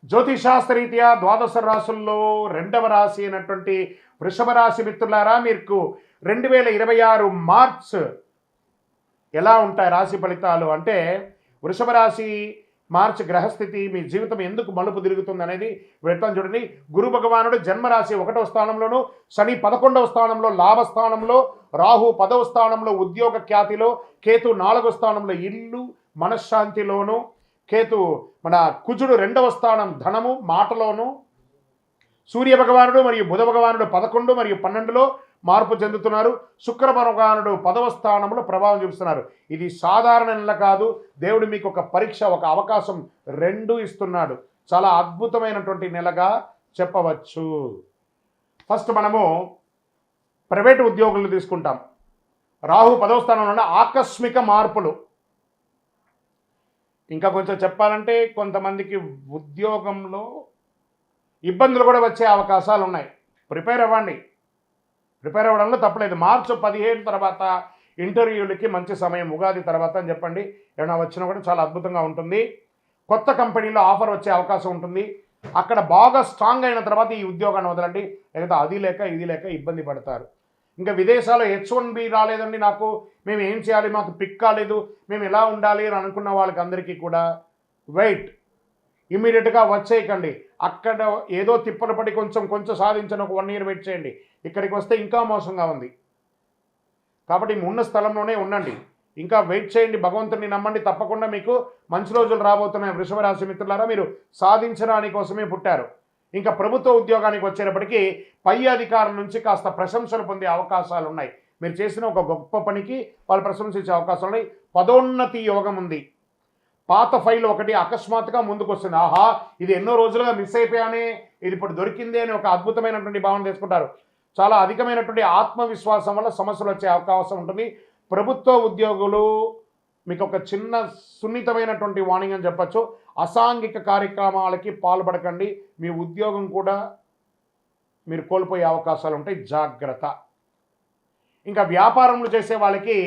జ్యోతిషాస్త్రరీత్యా ద్వాదశ రాశుల్లో రెండవ రాశి అయినటువంటి వృషభ రాశి మిత్రులారా, మీకు 2026 మార్చ్ ఎలా ఉంటాయి రాశి ఫలితాలు అంటే, వృషభ రాశి మార్చి గ్రహస్థితి మీ జీవితం ఎందుకు మలుపు తిరుగుతుంది అనేది వెళ్తాను చూడండి. గురు భగవానుడు జన్మరాశి 1వ స్థానంలోను, శని 11వ స్థానంలో లాభస్థానంలో, రాహు 10వ స్థానంలో ఉద్యోగ ఖ్యాతిలో, కేతు 4వ స్థానంలో ఇల్లు మనశ్శాంతిలోను, కేతు మన కుజుడు 2వ స్థానం ధనము మాటలోను, సూర్య భగవానుడు మరియు బుధ భగవానుడు 11 మరియు 12లో మార్పు చెందుతున్నారు. శుక్ర భగవానుడు 10వ స్థానంలో ప్రభావం చూపిస్తున్నారు. ఇది సాధారణ నెల కాదు, దేవుడు మీకు ఒక పరీక్ష, ఒక అవకాశం రెండు ఇస్తున్నాడు. చాలా అద్భుతమైనటువంటి నెలగా చెప్పవచ్చు. ఫస్ట్ మనము ప్రైవేట్ ఉద్యోగులను తీసుకుంటాం. రాహు 10వ స్థానంలో ఆకస్మిక మార్పులు. ఇంకా కొంచెం చెప్పాలంటే కొంతమందికి ఉద్యోగంలో ఇబ్బందులు కూడా వచ్చే అవకాశాలు ఉన్నాయి. ప్రిపేర్ అవ్వడంలో తప్పలేదు. మార్చి 17 తర్వాత ఇంటర్వ్యూలకి మంచి సమయం, ఉగాది తర్వాత అని చెప్పండి. ఏమైనా వచ్చినా కూడా చాలా అద్భుతంగా ఉంటుంది. కొత్త కంపెనీలో ఆఫర్ వచ్చే అవకాశం ఉంటుంది. అక్కడ బాగా స్ట్రాంగ్ అయిన తర్వాత ఈ ఉద్యోగాన్ని వదలండి, లేకపోతే అది లేక ఇది లేక ఇబ్బంది పడతారు. ఇంకా విదేశాల్లో H1B రాలేదండి, మేము ఏం చేయాలి, మాకు పిక్ కాలేదు, మేము ఎలా ఉండాలి అని అనుకున్న వాళ్ళకి అందరికీ కూడా వెయిట్, ఇమీడియట్గా వచ్చేయకండి. అక్కడ ఏదో తిప్పలు పడి కొంచెం సాధించని ఒక 1 year వెయిట్ చేయండి. ఇక్కడికి వస్తే ఇంకా మోసంగా ఉంది. కాబట్టి ఉన్న స్థలంలోనే ఉండండి, ఇంకా వెయిట్ చేయండి, భగవంతుడిని నమ్మండి. తప్పకుండా మీకు మంచి రోజులు రాబోతున్నాయి. వృషభ రాశి మిత్రులారా, మీరు సాధించడానికి కోసమే పుట్టారు. ఇంకా ప్రభుత్వ ఉద్యోగానికి వచ్చేటప్పటికీ పై అధికారుల నుంచి కాస్త ప్రశంసలు పొందే అవకాశాలు ఉన్నాయి. మీరు చేసిన ఒక గొప్ప పనికి వాళ్ళు ప్రశంసించే అవకాశాలు ఉన్నాయి. పదోన్నతి యోగం ఉంది. పాత ఫైల్ ఒకటి అకస్మాత్తుగా ముందుకు వస్తుంది. ఆహా, ఇది ఎన్నో రోజులుగా మిస్ అయిపోయానే, ఇది ఇప్పుడు దొరికిందే అని ఒక అద్భుతమైనటువంటి భావన తీసుకుంటారు. చాలా అధికమైనటువంటి ఆత్మవిశ్వాసం వల్ల సమస్యలు వచ్చే అవకాశం ఉంటుంది. ప్రభుత్వ ఉద్యోగులు మీకు ఒక చిన్న సున్నితమైనటువంటి వార్నింగ్ అని చెప్పచ్చు. అసాంఘిక కార్యక్రమాలకి పాల్పడకండి. మీ ఉద్యోగం కూడా మీరు కోల్పోయే అవకాశాలు ఉంటాయి, జాగ్రత్త. ఇంకా వ్యాపారములు చేసే వాళ్ళకి,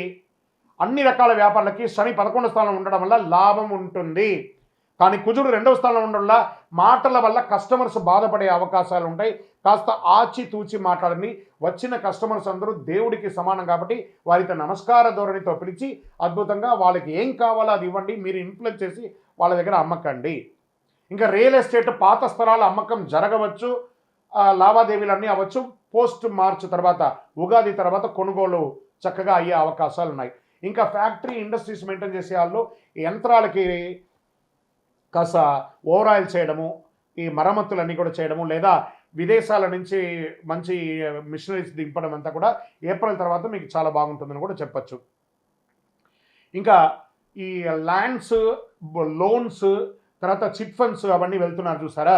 అన్ని రకాల వ్యాపారాలకి శని 11వ స్థానంలో ఉండడం వల్ల లాభం ఉంటుంది. కానీ కుజుడు 2వ స్థానంలో ఉండడం వల్ల మాటల వల్ల కస్టమర్స్ బాధపడే అవకాశాలు ఉంటాయి. కాస్త ఆచితూచి మాట్లాడండి. వచ్చిన కస్టమర్స్ అందరూ దేవుడికి సమానం కాబట్టి వారితో నమస్కార ధోరణితో పిలిచి అద్భుతంగా వాళ్ళకి ఏం కావాలో అది ఇవ్వండి. మీరు ఇన్ఫ్లుయెన్స్ చేసి వాళ్ళ దగ్గర అమ్మకండి. ఇంకా రియల్ ఎస్టేట్ పాత స్థలాల అమ్మకం జరగవచ్చు, లావాదేవీలన్నీ అవ్వచ్చు. పోస్ట్ మార్చ్ తర్వాత, ఉగాది తర్వాత కొనుగోలు చక్కగా అయ్యే అవకాశాలు ఉన్నాయి. ఇంకా ఫ్యాక్టరీ ఇండస్ట్రీస్ మెయింటైన్ చేసే వాళ్ళు యంత్రాలకి కాస్త ఓవరాయిల్ చేయడము, ఈ మరమ్మతులన్నీ కూడా చేయడము, లేదా విదేశాల నుంచి మంచి మిషనరీస్ దింపడం అంతా కూడా ఏప్రిల్ తర్వాత మీకు చాలా బాగుంటుందని కూడా చెప్పచ్చు. ఇంకా ఈ ల్యాండ్స్, లోన్స్, తర్వాత చిట్ ఫండ్స్ అవన్నీ వెళ్తున్నారు చూసారా,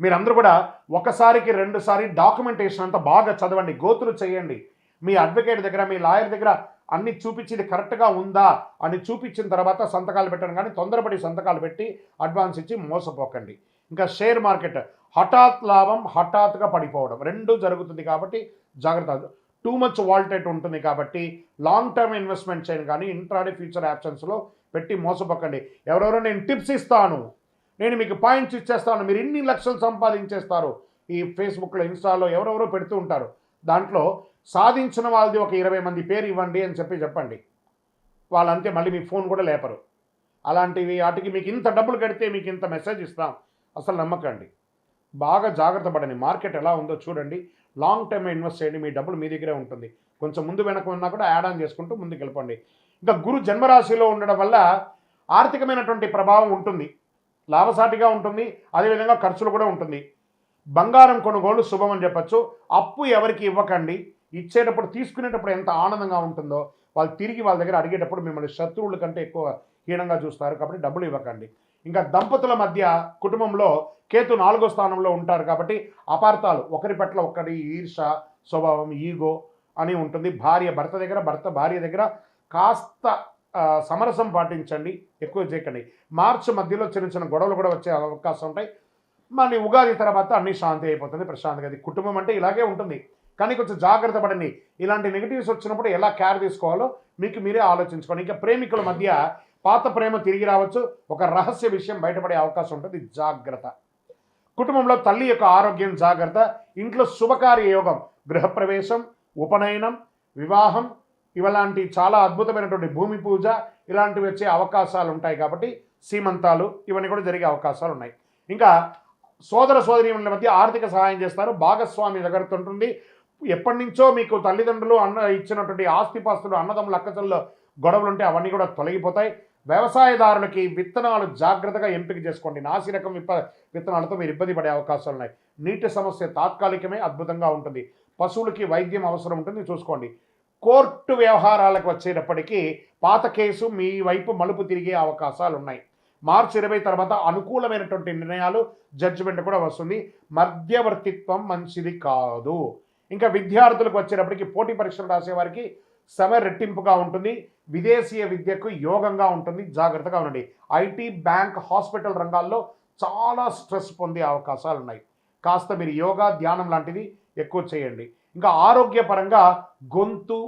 మీరందరూ కూడా ఒకసారికి 2 సారి డాక్యుమెంటేషన్ అంతా బాగా చదవండి, గోతులు చేయండి. మీ అడ్వకేట్ దగ్గర, మీ లాయర్ దగ్గర అన్ని చూపించి ఇది కరెక్ట్గా ఉందా అని చూపించిన తర్వాత సంతకాలు పెట్టండి. కానీ తొందరపడి సంతకాలు పెట్టి అడ్వాన్స్ ఇచ్చి మోసపోకండి. ఇంకా షేర్ మార్కెట్ హఠాత్ లాభం, హఠాత్తుగా పడిపోవడం రెండూ జరుగుతుంది కాబట్టి జాగ్రత్త. టూ మచ్ వాల్టేట్ ఉంటుంది కాబట్టి లాంగ్ టర్మ్ ఇన్వెస్ట్మెంట్ చేయండి. కానీ ఇంట్రాడే ఫ్యూచర్ ఆప్షన్స్లో పెట్టి మోసపోకండి. ఎవరెవరో నేను టిప్స్ ఇస్తాను, నేను మీకు పాయింట్స్ ఇచ్చేస్తాను, మీరు ఇన్ని లక్షలు సంపాదించేస్తారు, ఈ ఫేస్బుక్లో ఇన్స్టాలో ఎవరెవరో పెడుతూ ఉంటారు. దాంట్లో సాధించిన వాళ్ళది ఒక 20 మంది పేరు ఇవ్వండి అని చెప్పండి. వాళ్ళంతే, మళ్ళీ మీ ఫోన్ కూడా లేపరు. అలాంటివి వాటికి మీకు ఇంత డబ్బులు కడితే మీకు ఇంత మెసేజ్ ఇస్తాం, అసలు నమ్మకండి. బాగా జాగ్రత్త పడండి. మార్కెట్ ఎలా ఉందో చూడండి, లాంగ్ టర్మ్ ఇన్వెస్ట్ చేయండి. మీ డబ్బులు మీ దగ్గరే ఉంటుంది. కొంచెం ముందు వెనక ఉన్నా కూడా యాడ్ ఆన్ చేసుకుంటూ ముందుకు వెళ్ళిపోండి. ఇంకా గురు జన్మరాశిలో ఉండడం వల్ల ఆర్థికమైనటువంటి ప్రభావం ఉంటుంది, లాభసాటిగా ఉంటుంది, అదేవిధంగా ఖర్చులు కూడా ఉంటుంది. బంగారం కొనుగోలు శుభం అని చెప్పచ్చు. అప్పు ఎవరికి ఇవ్వకండి. ఇచ్చేటప్పుడు, తీసుకునేటప్పుడు ఎంత ఆనందంగా ఉంటుందో వాళ్ళు తిరిగి వాళ్ళ దగ్గర అడిగేటప్పుడు మిమ్మల్ని శత్రువుల కంటే ఎక్కువ హీనంగా చూస్తారు. కాబట్టి డబ్బులు ఇవ్వకండి. ఇంకా దంపతుల మధ్య కుటుంబంలో కేతు 4వ స్థానంలో ఉంటారు కాబట్టి అపార్థాలు, ఒకరి పట్ల ఒకరి ఈర్ష స్వభావం, ఈగో అని ఉంటుంది. భర్త దగ్గర, భర్త భార్య దగ్గర కాస్త సమరసం పాటించండి, ఎక్కువ చేయకండి. మార్చి మధ్యలో చిన్న చిన్న గొడవలు కూడా వచ్చే అవకాశం ఉంటాయి. మళ్ళీ ఉగాది తర్వాత అన్నీ శాంతి అయిపోతుంది, ప్రశాంతంగా. అది కుటుంబం అంటే ఇలాగే ఉంటుంది. కానీ కొంచెం జాగ్రత్త పడండి. ఇలాంటి నెగిటివ్స్ వచ్చినప్పుడు ఎలా కేర్ తీసుకోవాలో మీకు మీరే ఆలోచించుకోండి. ఇంకా ప్రేమికుల మధ్య పాత ప్రేమ తిరిగి రావచ్చు, ఒక రహస్య విషయం బయటపడే అవకాశం ఉంటుంది, జాగ్రత్త. కుటుంబంలో తల్లి యొక్క ఆరోగ్యం జాగ్రత్త. ఇంట్లో శుభకార్య యోగం, గృహప్రవేశం, ఉపనయనం, వివాహం, ఇలాంటి చాలా అద్భుతమైనటువంటి భూమి పూజ ఇలాంటివి వచ్చే అవకాశాలు ఉంటాయి. కాబట్టి సీమంతాలు ఇవన్నీ కూడా జరిగే అవకాశాలు ఉన్నాయి. ఇంకా సోదర సోదరీమణుల మధ్య ఆర్థిక సహాయం చేస్తారు. భాగస్వామి దగ్గర ఉంటుంది. ఎప్పటి నుంచో మీకు తల్లిదండ్రులు ఇచ్చినటువంటి ఆస్తిపాస్తులు, అన్నదమ్ములు, అక్కచెల్లో గొడవలు ఉంటే అవన్నీ కూడా తొలగిపోతాయి. వ్యవసాయదారులకి విత్తనాలు జాగ్రత్తగా ఎంపిక చేసుకోండి. నాసి రకం విత్తనాలతో మీరు ఇబ్బంది పడే అవకాశాలు ఉన్నాయి. నీటి సమస్య తాత్కాలికమే, అద్భుతంగా ఉంటుంది. పశువులకి వైద్యం అవసరం ఉంటుంది, చూసుకోండి. కోర్టు వ్యవహారాలకు వచ్చేటప్పటికీ పాత కేసు మీ వైపు మలుపు తిరిగే అవకాశాలు ఉన్నాయి. మార్చి 20 తర్వాత అనుకూలమైనటువంటి నిర్ణయాలు, జడ్జిమెంట్ కూడా వస్తుంది. మధ్యవర్తిత్వం మంచిది కాదు. ఇంకా విద్యార్థులకు వచ్చేటప్పటికి పోటీ పరీక్షలు రాసేవారికి శ్రమ రెట్టింపుగా ఉంటుంది. విదేశీయ విద్యకు యోగంగా ఉంటుంది, జాగ్రత్తగా ఉండండి. ఐటీ, బ్యాంక్, హాస్పిటల్ రంగాల్లో చాలా స్ట్రెస్ పొందే అవకాశాలు ఉన్నాయి. కాస్త మీరు యోగా, ధ్యానం లాంటిది ఎక్కువ చేయండి. ఇంకా ఆరోగ్యపరంగా గొంతు,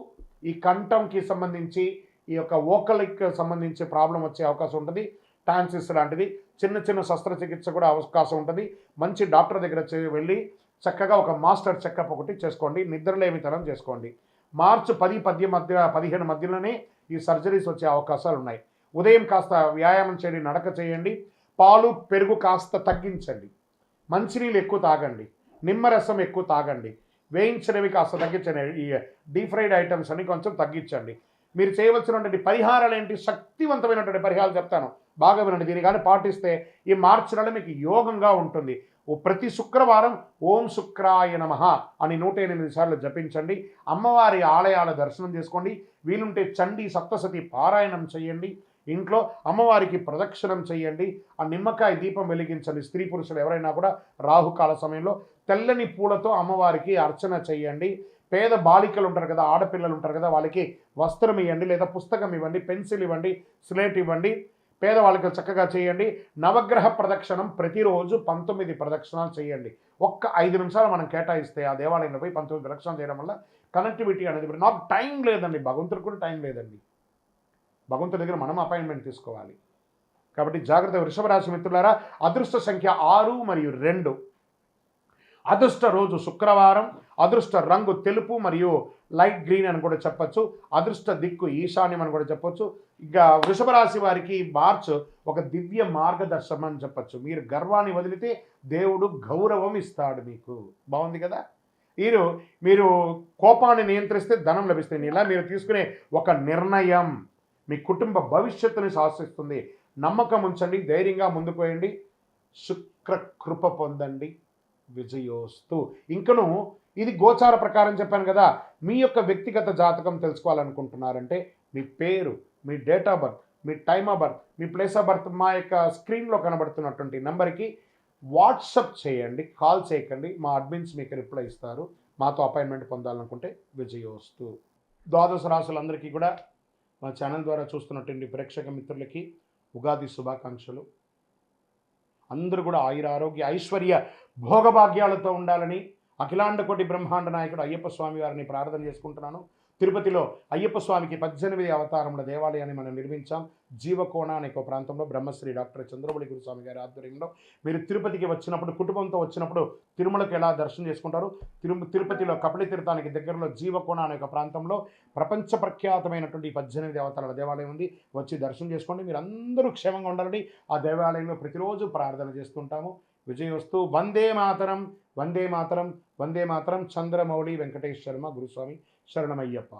ఈ కంఠంకి సంబంధించి, ఈ యొక్క వోకల్కి సంబంధించి ప్రాబ్లం వచ్చే అవకాశం ఉంటుంది. టాన్సిస్ లాంటిది, చిన్న చిన్న శస్త్రచికిత్స కూడా అవకాశం ఉంటుంది. మంచి డాక్టర్ దగ్గర వెళ్ళి చక్కగా ఒక మాస్టర్ చెకప్ ఒకటి చేసుకోండి. నిద్రలేమితనం చేసుకోండి. మార్చి 15 మధ్యలోనే ఈ సర్జరీస్ వచ్చే అవకాశాలు ఉన్నాయి. ఉదయం కాస్త వ్యాయామం చేయండి, నడక చేయండి. పాలు, పెరుగు కాస్త తగ్గించండి. మంచినీళ్ళు ఎక్కువ తాగండి. నిమ్మరసం ఎక్కువ తాగండి. వేయించినవి కాస్త తగ్గించండి. ఈ డీప్ ఫ్రైడ్ ఐటమ్స్ అని కొంచెం తగ్గించండి. మీరు చేయవలసినటువంటి పరిహారాలు ఏంటి? శక్తివంతమైనటువంటి పరిహారాలు చెప్తాను, బాగా వినండి. దీన్ని కానీ పాటిస్తే ఈ మార్చి నెల మీకు యోగంగా ఉంటుంది. ప్రతి శుక్రవారం ఓం శుక్రాయ నమః అని 108 సార్లు జపించండి. అమ్మవారి ఆలయాల దర్శనం చేసుకోండి. వీలుంటే చండీ సప్తసతి పారాయణం చేయండి. ఇంట్లో అమ్మవారికి ప్రదక్షిణం చేయండి. ఆ నిమ్మకాయ దీపం వెలిగించండి. స్త్రీ పురుషులు ఎవరైనా కూడా రాహుకాల సమయంలో తెల్లని పూలతో అమ్మవారికి అర్చన చేయండి. పేద బాలికలు ఉంటారు కదా, ఆడపిల్లలు ఉంటారు కదా, వాళ్ళకి వస్త్రం ఇవ్వండి, లేదా పుస్తకం ఇవ్వండి, పెన్సిల్ ఇవ్వండి, స్లేట్ ఇవ్వండి. పేదవాళ్ళకి చక్కగా చేయండి. నవగ్రహ ప్రదక్షిణం ప్రతిరోజు 19 ప్రదక్షిణాలు చేయండి. ఒక్క 5 నిమిషాలు మనం కేటాయిస్తే ఆ దేవాలయంలో పోయి 19 ప్రదక్షిణాలు చేయడం వల్ల కనెక్టివిటీ అనేది, నాకు టైం లేదండి, భగవంతుడికి కూడా టైం లేదండి. భగవంతుడి దగ్గర మనం అపాయింట్మెంట్ తీసుకోవాలి. కాబట్టి జాగ్రత్త. వృషభ రాశి మిత్రులారా, అదృష్ట సంఖ్య 6 మరియు 2. అదృష్ట రోజు శుక్రవారం. అదృష్ట రంగు తెలుపు మరియు లైట్ గ్రీన్ అని కూడా చెప్పచ్చు. అదృష్ట దిక్కు ఈశాన్యం అని కూడా చెప్పొచ్చు. ఇక వృషభ రాశి వారికి మార్చ్ ఒక దివ్య మార్గదర్శనం అని చెప్పచ్చు. మీరు గర్వాన్ని వదిలితే దేవుడు గౌరవం ఇస్తాడు మీకు. బాగుంది కదా. మీరు కోపాన్ని నియంత్రిస్తే ధనం లభిస్తుంది. ఇలా మీరు తీసుకునే ఒక నిర్ణయం మీ కుటుంబ భవిష్యత్తుని శాసిస్తుంది. నమ్మకం ఉంచండి, ధైర్యంగా ముందుకు పోయండి. శుక్ర కృప పొందండి. విజయోస్తు. ఇంకను ఇది గోచార ప్రకారం చెప్పాను కదా. మీ యొక్క వ్యక్తిగత జాతకం తెలుసుకోవాలనుకుంటున్నారంటే మీ పేరు, మీ డేట్ ఆఫ్ బర్త్, మీ టైమ్ ఆఫ్ బర్త్, మీ ప్లేస్ ఆఫ్ బర్త్ మా యొక్క స్క్రీన్లో కనబడుతున్నటువంటి నెంబర్కి వాట్సప్ చేయండి, కాల్ చేయకండి. మా అడ్మిన్స్ మీకు రిప్లై ఇస్తారు. మాతో అపాయింట్మెంట్ పొందాలనుకుంటే విజయోస్తు. ద్వాదశ రాశులందరికీ కూడా మా ఛానల్ ద్వారా చూస్తున్నటువంటి ప్రేక్షక మిత్రులకి ఉగాది శుభాకాంక్షలు. అందరూ కూడా ఆయుర ఆరోగ్య ఐశ్వర్య భోగభాగ్యాలతో ఉండాలని అఖిలాండ కోటి బ్రహ్మాండ నాయకుడు అయ్యప్ప స్వామి వారిని ప్రార్థన చేసుకుంటున్నాను. తిరుపతిలో అయ్యప్ప స్వామికి 18 అవతారముల దేవాలయాన్ని మనం నిర్మించాం. జీవకోణ అనే ఒక ప్రాంతంలో బ్రహ్మశ్రీ డాక్టర్ చంద్రబలి గురుస్వామి గారి ఆధ్వర్యంలో. మీరు తిరుపతికి వచ్చినప్పుడు, కుటుంబంతో వచ్చినప్పుడు తిరుమలకు ఎలా దర్శనం చేసుకుంటారు? తిరుపతిలో కపిల తీర్థానికి దగ్గరలో జీవకోణ అనే ఒక ప్రాంతంలో ప్రపంచ ప్రఖ్యాతమైనటువంటి 18 అవతారాల దేవాలయం ఉంది. వచ్చి దర్శనం చేసుకోండి. మీరు అందరూ క్షేమంగా ఉండాలని ఆ దేవాలయంలో ప్రతిరోజు ప్రార్థన చేస్తుంటాము. విజయోస్తు. వందే మాతరం, వందే మాతరం, వందే మాతరం. చంద్రమౌళి వెంకటేష్ శర్మ గురుస్వామి. శరణమయ్యప్ప.